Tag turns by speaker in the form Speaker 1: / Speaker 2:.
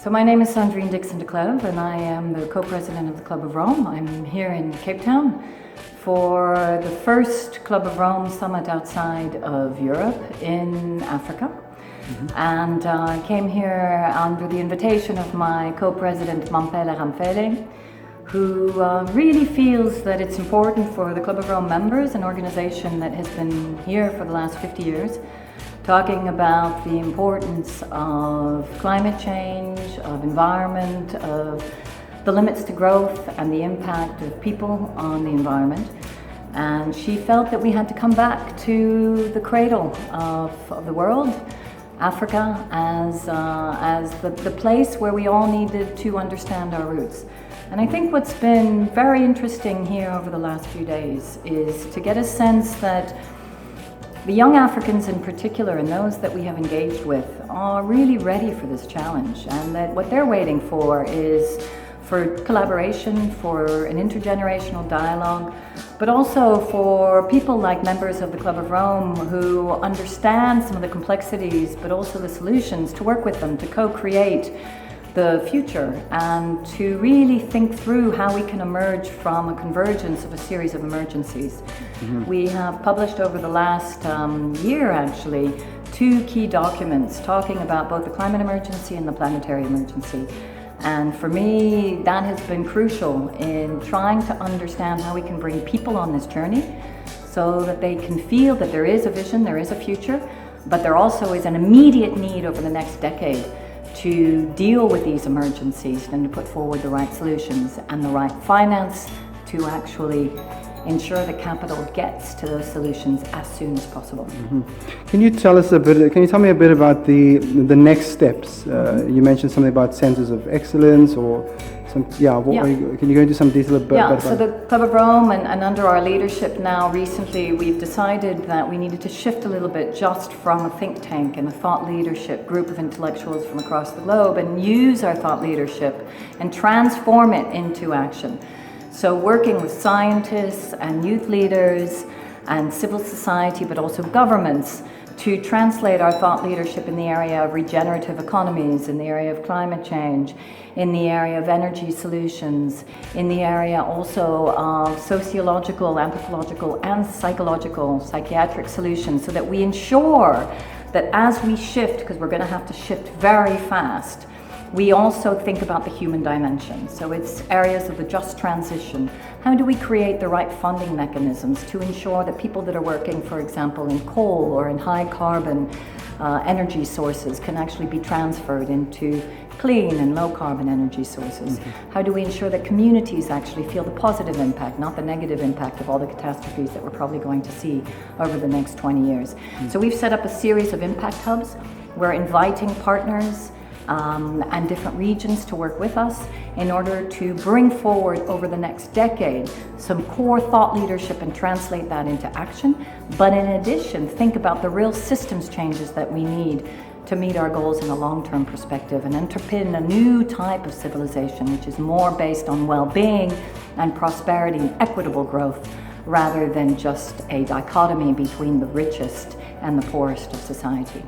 Speaker 1: So my name is Sandrine Dixson-Declève and I am the co-president of the Club of Rome. I'm here in Cape Town for the first Club of Rome summit outside of Europe in Africa. And I came here under the invitation of my co-president Mampela Ramphele, who really feels that it's important for the Club of Rome members, an organization that has been here for the last 50 years, talking about the importance of climate change, of environment, of the limits to growth and the impact of people on the environment. And she felt that we had to come back to the cradle of the world, Africa, as the place where we all needed to understand our roots. And I think what's been very interesting here over the last few days is to get a sense that the young Africans in particular, and those that we have engaged with, are really ready for this challenge, and that what they're waiting for is for collaboration, for an intergenerational dialogue, but also for people like members of the Club of Rome who understand some of the complexities, but also the solutions, to work with them to co-create the future and to really think through how we can emerge from a convergence of a series of emergencies. We have published over the last year actually 2 key documents talking about both the climate emergency and the planetary emergency. And for me, that has been crucial in trying to understand how we can bring people on this journey so that they can feel that there is a vision, there is a future, but there also is an immediate need over the next decade to deal with these emergencies and to put forward the right solutions and the right finance to actually ensure that capital gets to those solutions as soon as possible.
Speaker 2: Can you tell me a bit about the next steps? You mentioned something about centers of excellence or some, can you go into some detail about
Speaker 1: so the Club of Rome and under our leadership now recently, we've decided that we needed to shift a little bit just from a think tank and a thought leadership group of intellectuals from across the globe and use our thought leadership and transform it into action. So working with scientists and youth leaders and civil society, but also governments, to translate our thought leadership in the area of regenerative economies, in the area of climate change, in the area of energy solutions, in the area also of sociological, anthropological, and psychological, psychiatric solutions, so that we ensure that as we shift, because we're going to have to shift very fast, we also think about the human dimension. So it's areas of the just transition. How do we create the right funding mechanisms to ensure that people that are working, for example, in coal or in high carbon energy sources can actually be transferred into clean and low carbon energy sources? How do we ensure that communities actually feel the positive impact, not the negative impact of all the catastrophes that we're probably going to see over the next 20 years? So we've set up a series of impact hubs. We're inviting partners and different regions to work with us in order to bring forward over the next decade some core thought leadership and translate that into action. But in addition, think about the real systems changes that we need to meet our goals in a long-term perspective and underpin a new type of civilization which is more based on well-being and prosperity and equitable growth rather than just a dichotomy between the richest and the poorest of society.